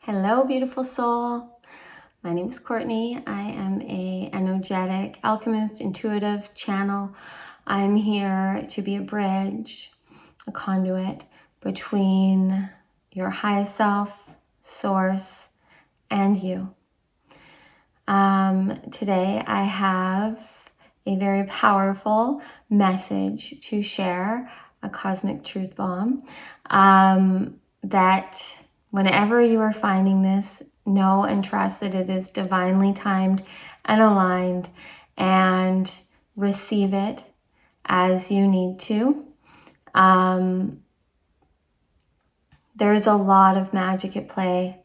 Hello, beautiful soul. My name is Courtney. I am an energetic alchemist, intuitive channel. I'm here to be a bridge, a conduit between your highest self, source, and you. Today I have a very powerful message to share, a cosmic truth bomb, that whenever you are finding this, know and trust that it is divinely timed and aligned, and receive it as you need to. There's a lot of magic at play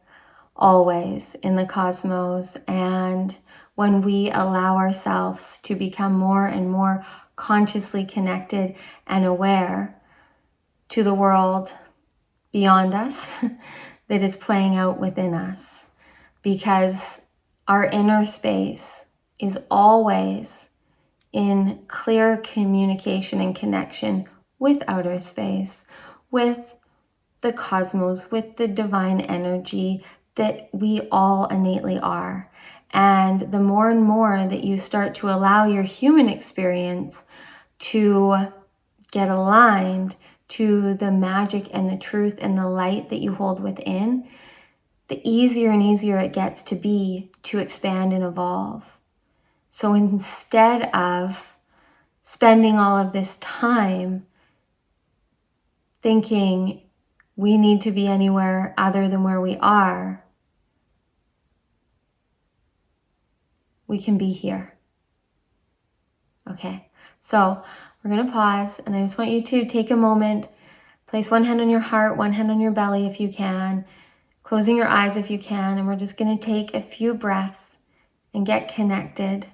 always in the cosmos, and when we allow ourselves to become more and more consciously connected and aware to the world beyond us that is playing out within us, because our inner space is always in clear communication and connection with outer space, with the cosmos, with the divine energy that we all innately are. And the more and more that you start to allow your human experience to get aligned to the magic and the truth and the light that you hold within, the easier and easier it gets to be to expand and evolve. So instead of spending all of this time thinking we need to be anywhere other than where we are, we can be here. Okay, so we're going to pause, and I just want you to take a moment, place one hand on your heart, one hand on your belly if you can, closing your eyes if you can, and we're just going to take a few breaths and get connected.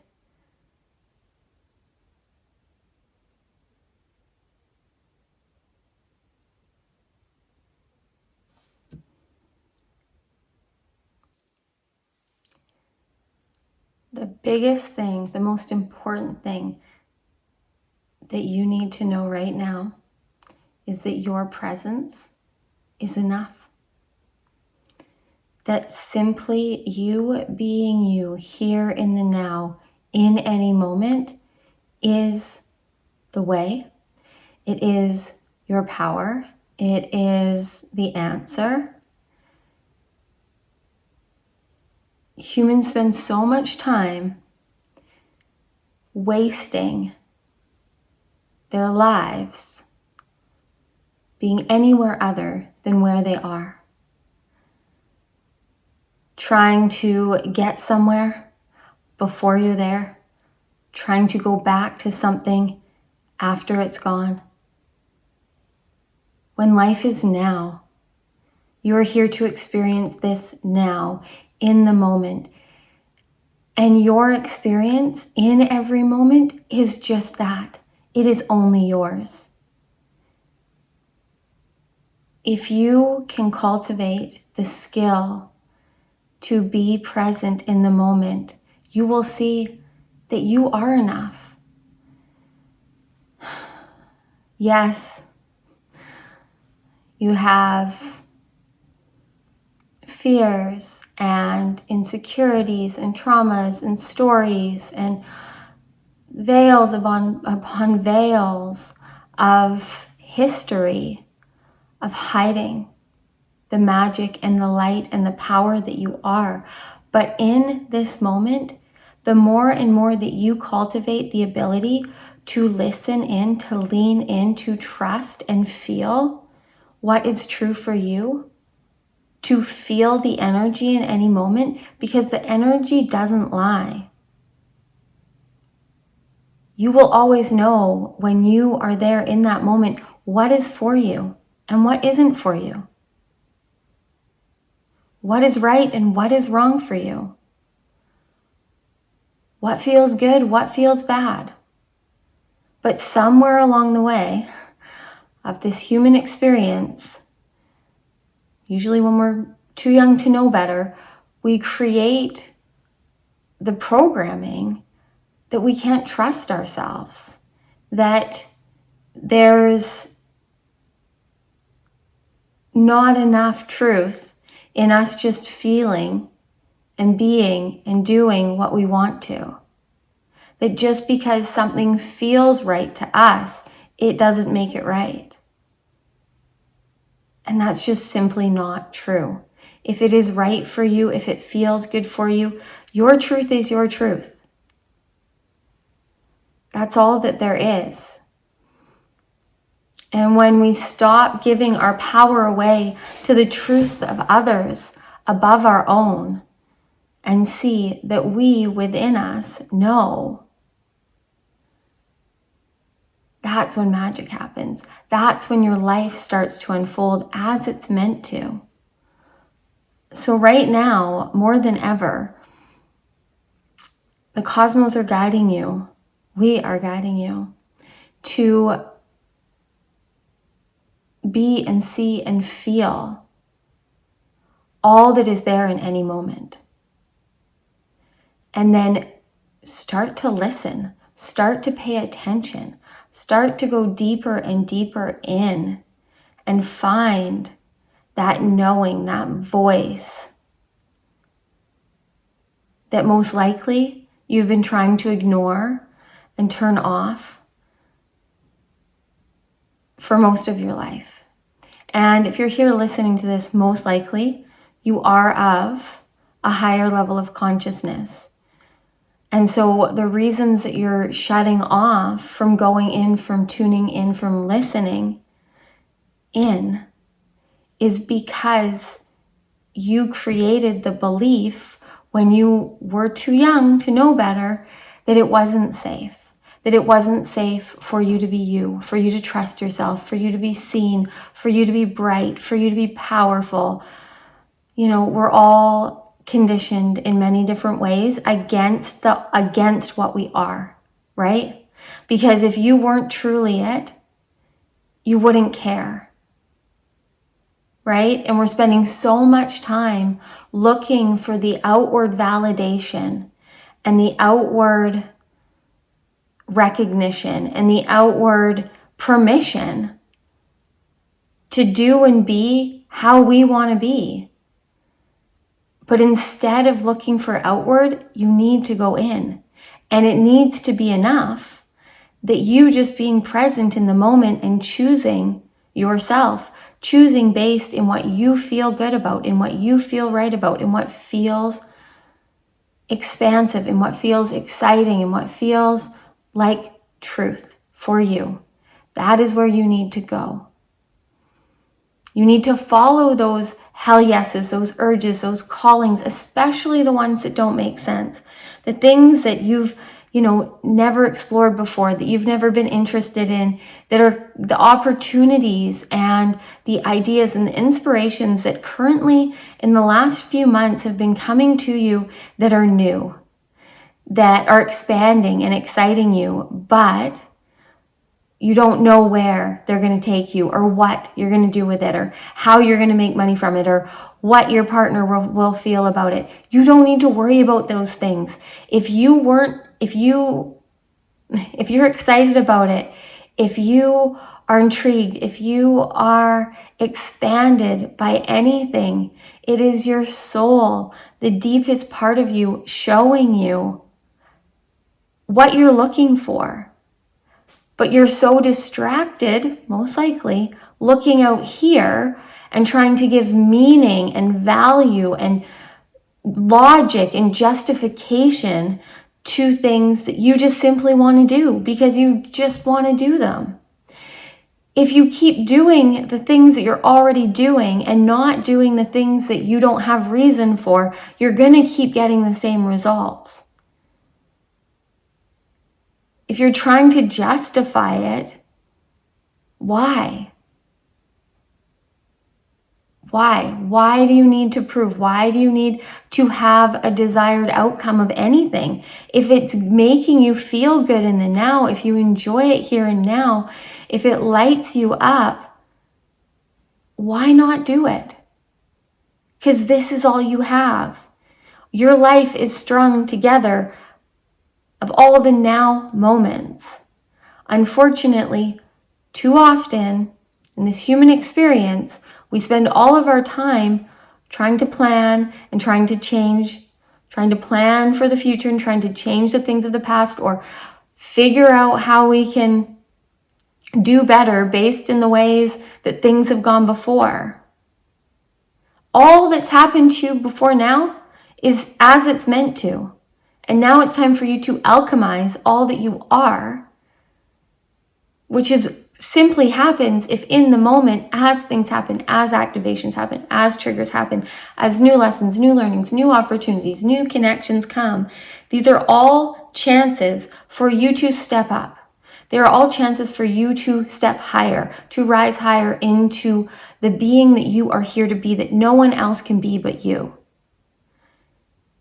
The biggest thing, the most important thing that you need to know right now is that your presence is enough. That simply you being you here in the now, in any moment, is the way. It is your power. It is the answer. Humans spend so much time wasting their lives being anywhere other than where they are. Trying to get somewhere before you're there. Trying to go back to something after it's gone. When life is now, you are here to experience this now, in the moment. And your experience in every moment is just that. It is only yours. If you can cultivate the skill to be present in the moment, you will see that you are enough. Yes, you have fears and insecurities and traumas and stories and veils upon veils of history, of hiding the magic and the light and the power that you are. But in this moment, the more and more that you cultivate the ability to listen in, to lean in, to trust and feel what is true for you, to feel the energy in any moment, because the energy doesn't lie. You will always know when you are there in that moment what is for you and what isn't for you. What is right and what is wrong for you. What feels good, what feels bad. But somewhere along the way of this human experience, usually when we're too young to know better, we create the programming that we can't trust ourselves, that there's not enough truth in us just feeling and being and doing what we want to. That just because something feels right to us, it doesn't make it right. And that's just simply not true. If it is right for you, if it feels good for you, your truth is your truth. That's all that there is. And when we stop giving our power away to the truths of others above our own, and see that we within us know, that's when magic happens. That's when your life starts to unfold as it's meant to. So right now, more than ever, the cosmos are guiding you. We are guiding you to be and see and feel all that is there in any moment. And then start to listen, start to pay attention, start to go deeper and deeper in and find that knowing, that voice that most likely you've been trying to ignore and turn off for most of your life. And if you're here listening to this, most likely you are of a higher level of consciousness. And so the reasons that you're shutting off from going in, from tuning in, from listening in is because you created the belief when you were too young to know better that it wasn't safe. That it wasn't safe for you to be you, for you to trust yourself, for you to be seen, for you to be bright, for you to be powerful. You know, we're all conditioned in many different ways against what we are, right? Because if you weren't truly it, you wouldn't care, right? And we're spending so much time looking for the outward validation and the outward recognition and the outward permission to do and be how we want to be. But instead of looking for outward, you need to go in. And it needs to be enough that you just being present in the moment and choosing yourself, choosing based in what you feel good about, in what you feel right about, in what feels expansive, in what feels exciting, in what feels like truth for you. That is where you need to go. You need to follow those hell yeses, those urges, those callings, especially the ones that don't make sense. The things that you've, never explored before, that you've never been interested in, that are the opportunities and the ideas and the inspirations that currently in the last few months have been coming to you that are new, that are expanding and exciting you, but you don't know where they're going to take you or what you're going to do with it or how you're going to make money from it or what your partner will feel about it. You don't need to worry about those things. If you're excited about it, if you are intrigued, if you are expanded by anything, it is your soul, the deepest part of you, showing you what you're looking for. But you're so distracted, most likely, looking out here and trying to give meaning and value and logic and justification to things that you just simply want to do because you just want to do them. If you keep doing the things that you're already doing and not doing the things that you don't have reason for, you're going to keep getting the same results. If you're trying to justify it, why? Why? Why do you need to prove? Why do you need to have a desired outcome of anything? If it's making you feel good in the now, if you enjoy it here and now, if it lights you up, why not do it? Because this is all you have. Your life is strung together of all the now moments. Unfortunately, too often in this human experience, we spend all of our time trying to plan and trying to change, trying to plan for the future and trying to change the things of the past or figure out how we can do better based in the ways that things have gone before. All that's happened to you before now is as it's meant to. And now it's time for you to alchemize all that you are, which is simply happens if in the moment, as things happen, as activations happen, as triggers happen, as new lessons, new learnings, new opportunities, new connections come, these are all chances for you to step up. They are all chances for you to step higher, to rise higher into the being that you are here to be, that no one else can be but you.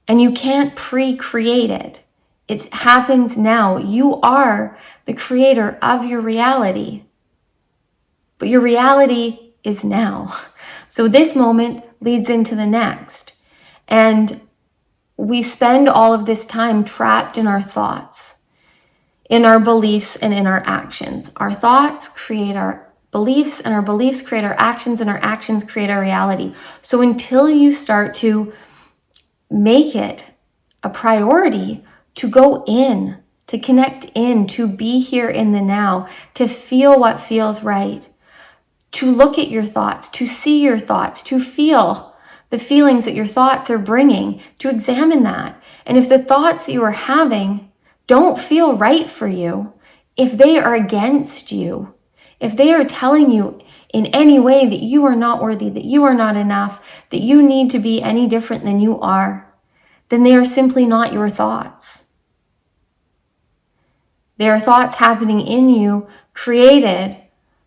And you can't pre-create it. It happens now. You are the creator of your reality. But your reality is now. So this moment leads into the next. And we spend all of this time trapped in our thoughts, in our beliefs, and in our actions. Our thoughts create our beliefs, and our beliefs create our actions, and our actions create our reality. So until you start to make it a priority to go in, to connect in, to be here in the now, to feel what feels right, to look at your thoughts, to see your thoughts, to feel the feelings that your thoughts are bringing, to examine that. And if the thoughts that you are having don't feel right for you, if they are against you, if they are telling you in any way that you are not worthy, that you are not enough, that you need to be any different than you are, then they are simply not your thoughts. They are thoughts happening in you, created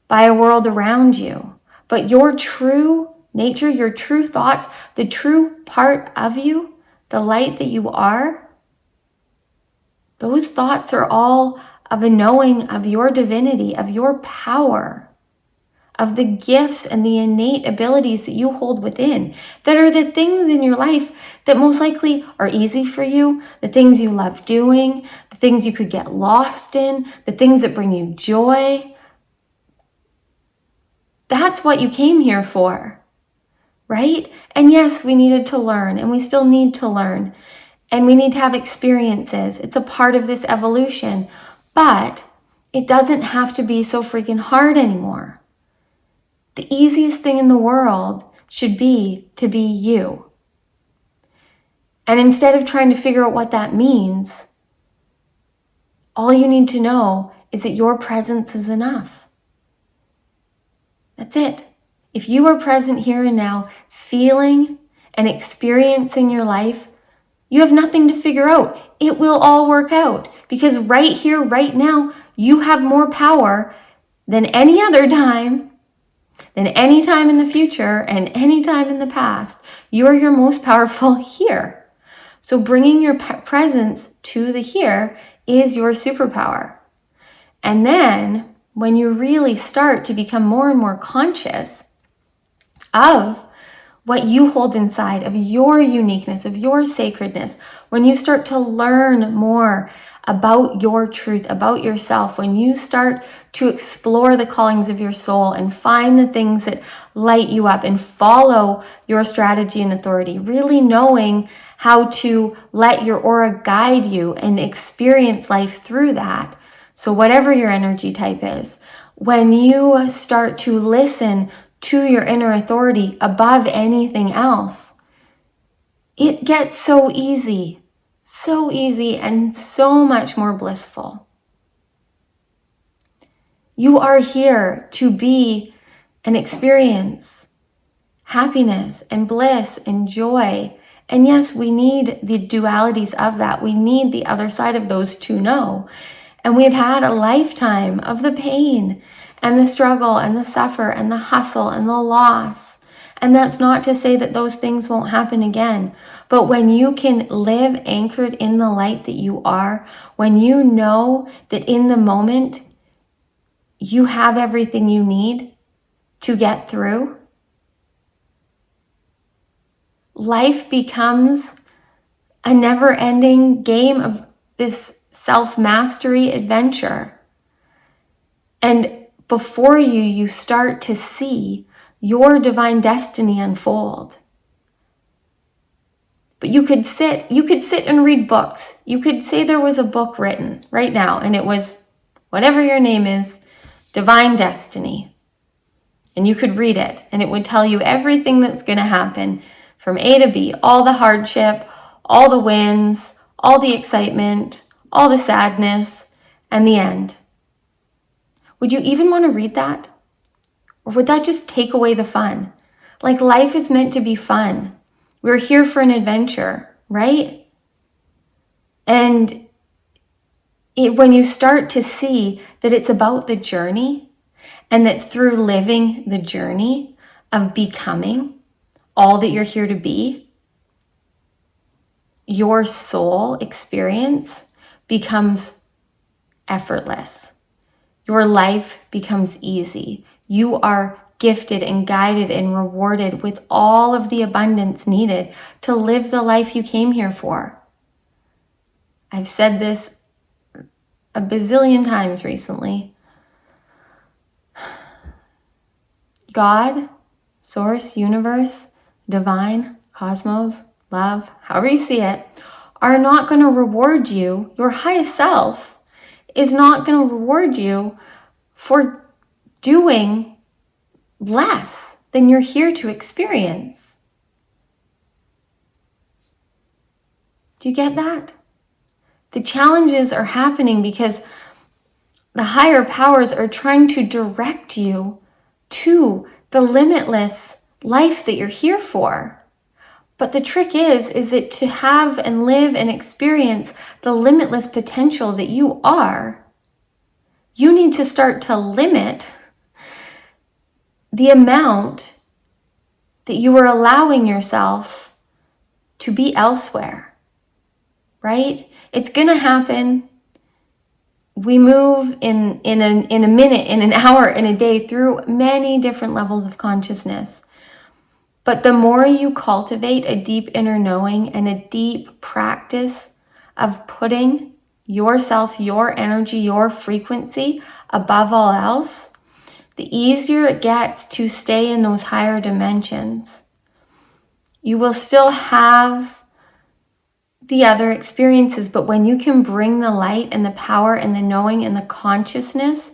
by a world around you. But your true nature, your true thoughts, the true part of you, the light that you are, those thoughts are all of a knowing of your divinity, of your power, of the gifts and the innate abilities that you hold within, that are the things in your life that most likely are easy for you, the things you love doing, the things you could get lost in, the things that bring you joy. That's what you came here for, right? And yes, we needed to learn, and we still need to learn, and we need to have experiences. It's a part of this evolution, but it doesn't have to be so freaking hard anymore. The easiest thing in the world should be to be you. And instead of trying to figure out what that means, all you need to know is that your presence is enough. That's it. If you are present here and now, feeling and experiencing your life, you have nothing to figure out. It will all work out because right here, right now, you have more power than any other time, than any time in the future and any time in the past. You are your most powerful here. So bringing your presence to the here is your superpower. And then when you really start to become more and more conscious of what you hold inside, of your uniqueness, of your sacredness, when you start to learn more about your truth, about yourself, when you start to explore the callings of your soul and find the things that light you up and follow your strategy and authority, really knowing how to let your aura guide you and experience life through that. So whatever your energy type is, when you start to listen to your inner authority above anything else, it gets so easy and so much more blissful. You are here to be and experience happiness and bliss and joy. And yes, we need the dualities of that. We need the other side of those to know. And we've had a lifetime of the pain and the struggle and the suffer and the hustle and the loss. And that's not to say that those things won't happen again. But when you can live anchored in the light that you are, when you know that in the moment you have everything you need to get through, life becomes a never-ending game of this self-mastery adventure. And before you start to see your divine destiny unfold. But you could sit and read books. You could say there was a book written right now, and it was whatever your name is, Divine Destiny. And you could read it, and it would tell you everything that's going to happen from A to B, all the hardship, all the wins, all the excitement, all the sadness, and the end. Would you even want to read that? Or would that just take away the fun? Like, life is meant to be fun. We're here for an adventure, right? And when you start to see that it's about the journey, and that through living the journey of becoming all that you're here to be, your soul experience becomes effortless. Your life becomes easy. You are gifted and guided and rewarded with all of the abundance needed to live the life you came here for. I've said this a bazillion times recently. God, source, universe, divine, cosmos, love, however you see it, are not going to reward you. Your highest self is not going to reward you for doing less than you're here to experience. Do you get that? The challenges are happening because the higher powers are trying to direct you to the limitless life that you're here for. But the trick is it to have and live and experience the limitless potential that you are, you need to start to limit the amount that you are allowing yourself to be elsewhere, right? It's going to happen. We move in a minute, in an hour, in a day through many different levels of consciousness. But the more you cultivate a deep inner knowing and a deep practice of putting yourself, your energy, your frequency above all else, the easier it gets to stay in those higher dimensions. You will still have the other experiences, but when you can bring the light and the power and the knowing and the consciousness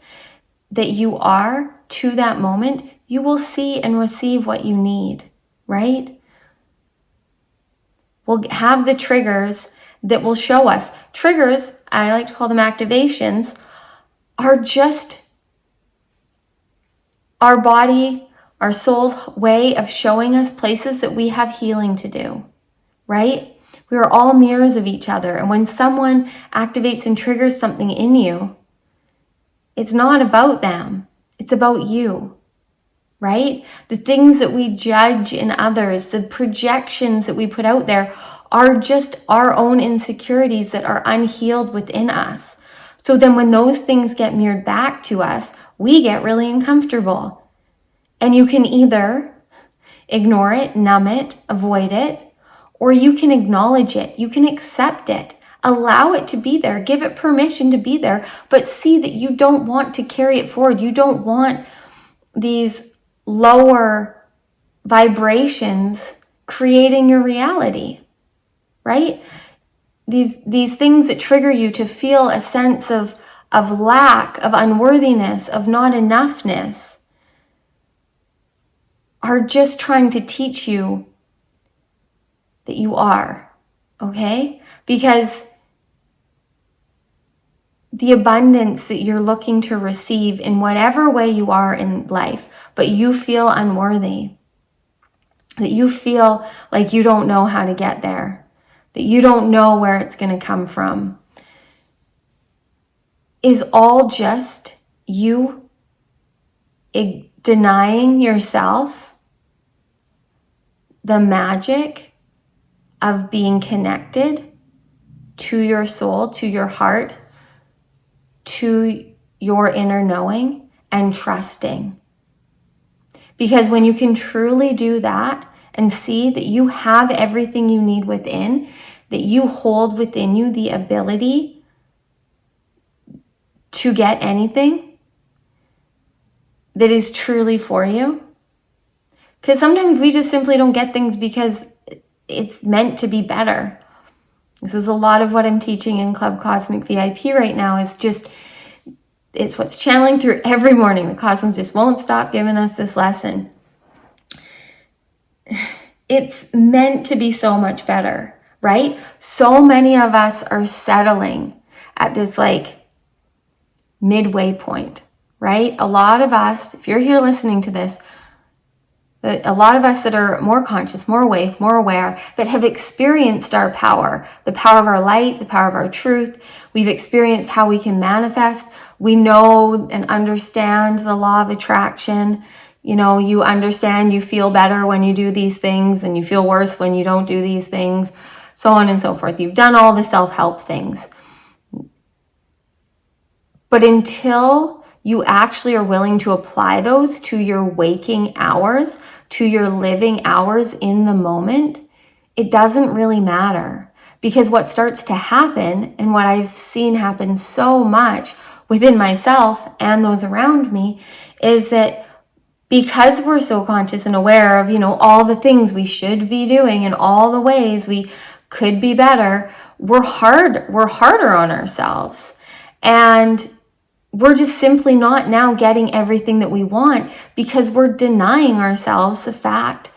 that you are to that moment, you will see and receive what you need, right? We'll have the triggers that will show us. Triggers, I like to call them activations, are just our body, our soul's way of showing us places that we have healing to do, right? We are all mirrors of each other. And when someone activates and triggers something in you, it's not about them. It's about you, right? The things that we judge in others, the projections that we put out there are just our own insecurities that are unhealed within us. So then when those things get mirrored back to us, we get really uncomfortable. And you can either ignore it, numb it, avoid it, or you can acknowledge it. You can accept it. Allow it to be there. Give it permission to be there, but see that you don't want to carry it forward. You don't want these lower vibrations creating your reality, right? These things that trigger you to feel a sense of lack, of unworthiness, of not enoughness are just trying to teach you that you are, okay? Because the abundance that you're looking to receive in whatever way you are in life, but you feel unworthy, that you feel like you don't know how to get there, that you don't know where it's going to come from, is all just you denying yourself the magic of being connected to your soul, to your heart, to your inner knowing and trusting. Because when you can truly do that and see that you have everything you need within, that you hold within you the ability to get anything that is truly for you. Because sometimes we just simply don't get things because it's meant to be better. This is a lot of what I'm teaching in Club Cosmic VIP right now, it's what's channeling through every morning. The cosmos just won't stop giving us this lesson. It's meant to be so much better, right? So many of us are settling at this like midway point, right? A lot of us, if you're here listening to this, a lot of us that are more conscious, more awake, more aware, that have experienced our power, the power of our light, the power of our truth. We've experienced how we can manifest. We know and understand the law of attraction. You know, you understand you feel better when you do these things and you feel worse when you don't do these things, so on and so forth. You've done all the self-help things. But until you actually are willing to apply those to your waking hours, to your living hours in the moment, it doesn't really matter. Because what starts to happen, and what I've seen happen so much within myself and those around me, is that because we're so conscious and aware of, all the things we should be doing and all the ways we could be better, we're harder on ourselves. And we're just simply not now getting everything that we want because we're denying ourselves the fact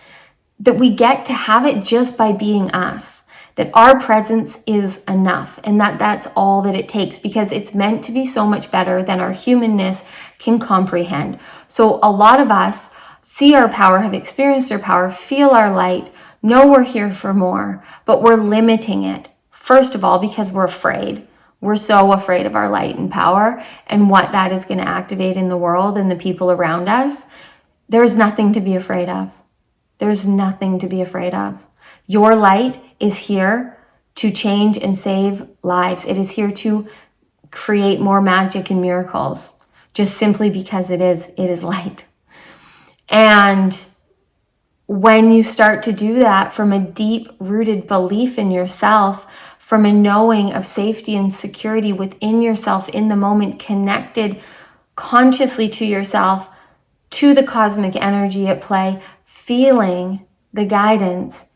that we get to have it just by being us, that our presence is enough and that's all that it takes, because it's meant to be so much better than our humanness can comprehend. So a lot of us see our power, have experienced our power, feel our light, know we're here for more, but we're limiting it. First of all, because we're afraid. We're so afraid of our light and power and what that is going to activate in the world and the people around us. There's nothing to be afraid of. There's nothing to be afraid of. Your light is here to change and save lives. It is here to create more magic and miracles, just simply because it is light. And when you start to do that from a deep-rooted belief in yourself, from a knowing of safety and security within yourself in the moment, connected consciously to yourself, to the cosmic energy at play, feeling the guidance,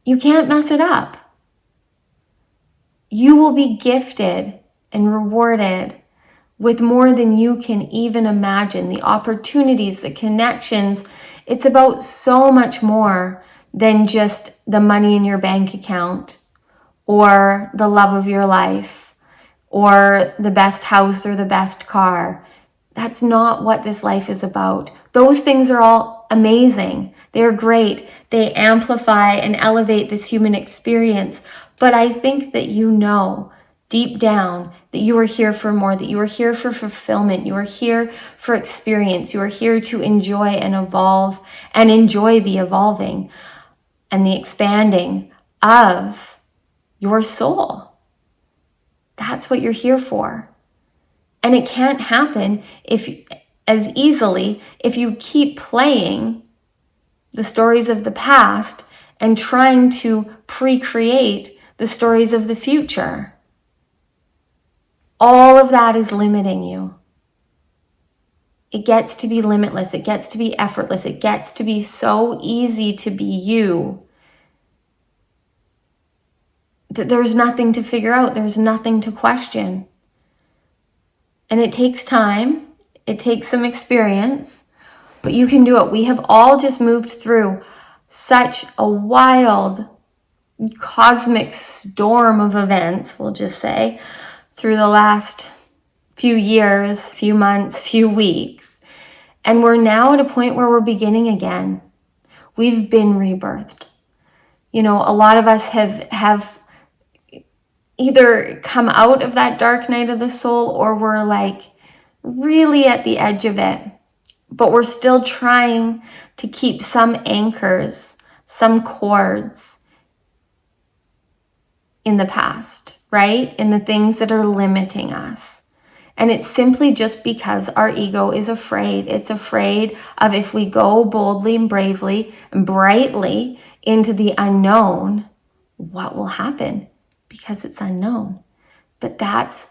you can't mess it up. You will be gifted and rewarded with more than you can even imagine. The opportunities, the connections, it's about so much more than just the money in your bank account or the love of your life or the best house or the best car. That's not what this life is about. Those things are all amazing. They're great. They amplify and elevate this human experience. But I think that deep down that you are here for more, that you are here for fulfillment, you are here for experience, you are here to enjoy and evolve and enjoy the evolving and the expanding of your soul. That's what you're here for. And it can't happen as easily if you keep playing the stories of the past and trying to pre-create the stories of the future. All of that is limiting you. It gets to be limitless. It gets to be effortless. It gets to be so easy to be you that there's nothing to figure out. There's nothing to question. And it takes time. It takes some experience, but you can do it. We have all just moved through such a wild cosmic storm of events, we'll just say, through the last few years, few months, few weeks. And we're now at a point where we're beginning again. We've been rebirthed. A lot of us have either come out of that dark night of the soul, or we're like really at the edge of it. But we're still trying to keep some anchors, some cords in the past, right? In the things that are limiting us. And it's simply just because our ego is afraid. It's afraid of, if we go boldly and bravely and brightly into the unknown, what will happen? Because it's unknown. But that's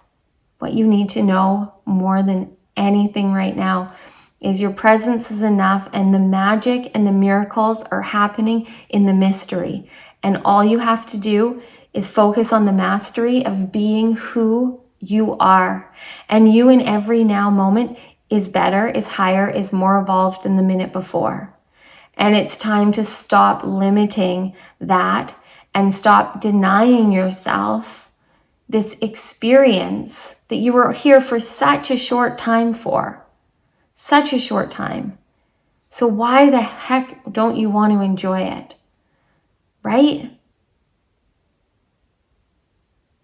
what you need to know more than anything right now. is your presence is enough, and the magic and the miracles are happening in the mystery. And all you have to do is focus on the mastery of being who you are. And you in every now moment is better, is higher, is more evolved than the minute before. And it's time to stop limiting that and stop denying yourself this experience that you were here for such a short time for. Such a short time. So why the heck don't you want to enjoy it? Right?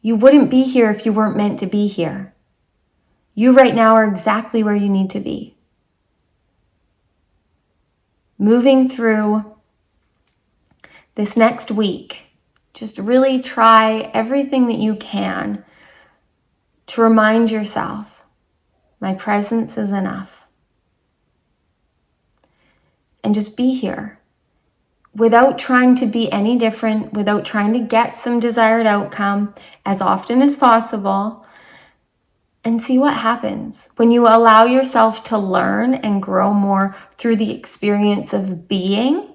You wouldn't be here if you weren't meant to be here. You right now are exactly where you need to be. Moving through this next week, just really try everything that you can to remind yourself, my presence is enough. And just be here without trying to be any different, without trying to get some desired outcome as often as possible, and see what happens when you allow yourself to learn and grow more through the experience of being,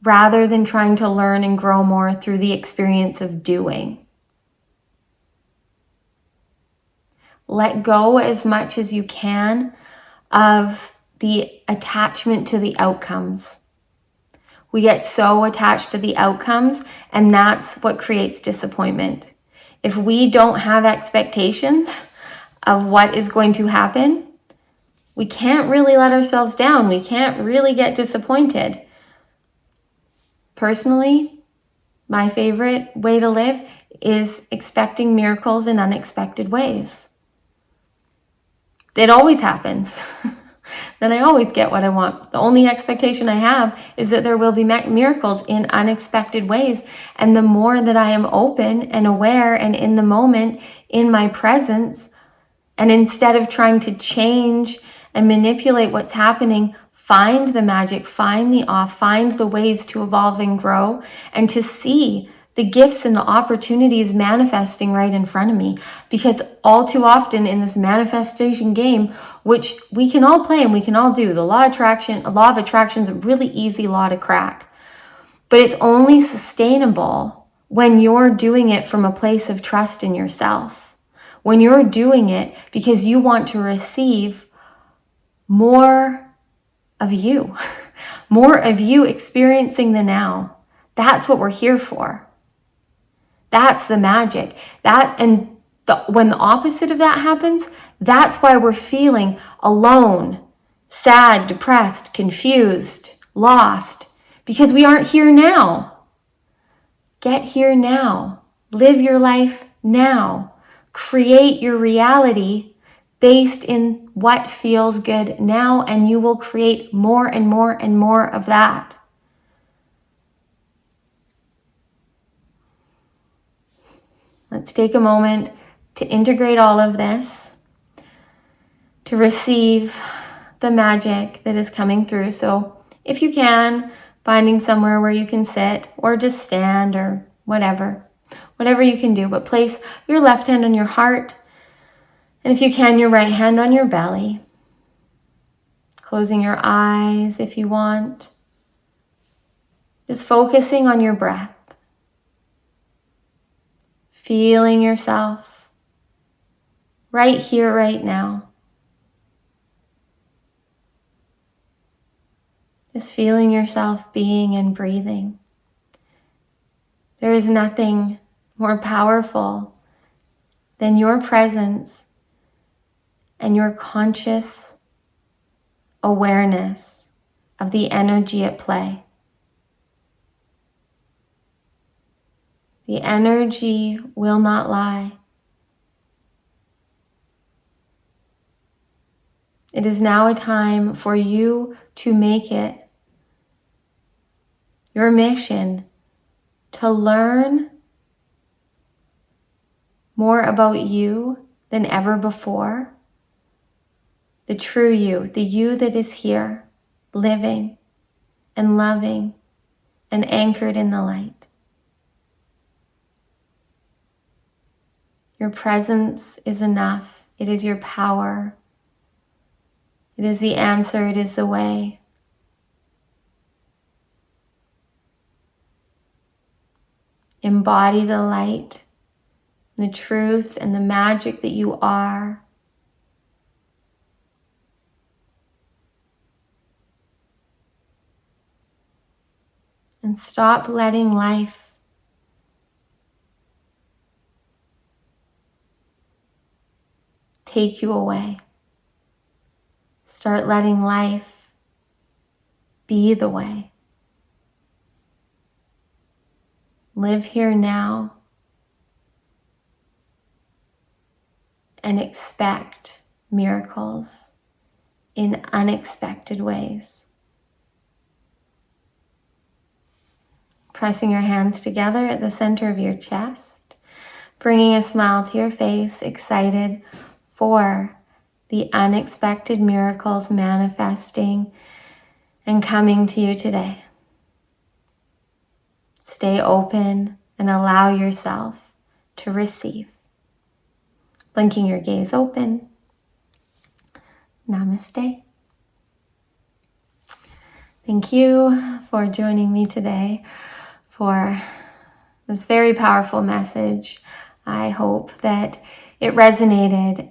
rather than trying to learn and grow more through the experience of doing. Let go as much as you can of the attachment to the outcomes. We get so attached to the outcomes, and that's what creates disappointment. If we don't have expectations of what is going to happen, we can't really let ourselves down. We can't really get disappointed. Personally, my favorite way to live is expecting miracles in unexpected ways. It always happens. Then I always get what I want. The only expectation I have is that there will be miracles in unexpected ways. And the more that I am open and aware and in the moment, in my presence, and instead of trying to change and manipulate what's happening, find the magic, find the awe, find the ways to evolve and grow, and to see the gifts and the opportunities manifesting right in front of me. Because all too often in this manifestation game, which we can all play and we can all do, the law of attraction is a really easy law to crack. But it's only sustainable when you're doing it from a place of trust in yourself. When you're doing it because you want to receive more of you, more of you experiencing the now. That's what we're here for. That's the magic. When the opposite of that happens, that's why we're feeling alone, sad, depressed, confused, lost, because we aren't here now. Get here now. Live your life now. Create your reality based in what feels good now, and you will create more and more and more of that. Let's take a moment to integrate all of this, to receive the magic that is coming through. So if you can, finding somewhere where you can sit or just stand or whatever you can do, but place your left hand on your heart, and if you can, your right hand on your belly. Closing your eyes if you want. Just focusing on your breath. Feeling yourself right here, right now. Just feeling yourself being and breathing. There is nothing more powerful than your presence and your conscious awareness of the energy at play. The energy will not lie. It is now a time for you to make it your mission to learn more about you than ever before. The true you, the you that is here, living and loving and anchored in the light. Your presence is enough. It is your power. It is the answer. It is the way. Embody the light, the truth, and the magic that you are. And stop letting life take you away. Start letting life be the way. Live here now and expect miracles in unexpected ways. Pressing your hands together at the center of your chest, bringing a smile to your face, excited for the unexpected miracles manifesting and coming to you today. Stay open and allow yourself to receive. Blinking your gaze open. Namaste. Thank you for joining me today for this very powerful message. I hope that it resonated.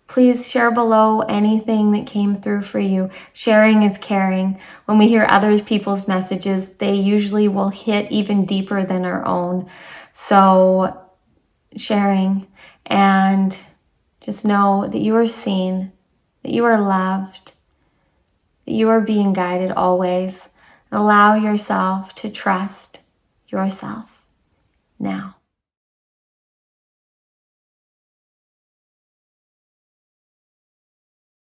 Please share below anything that came through for you. Sharing is caring. When we hear other people's messages, they usually will hit even deeper than our own. So sharing, and just know that you are seen, that you are loved, that you are being guided always. Allow yourself to trust yourself now.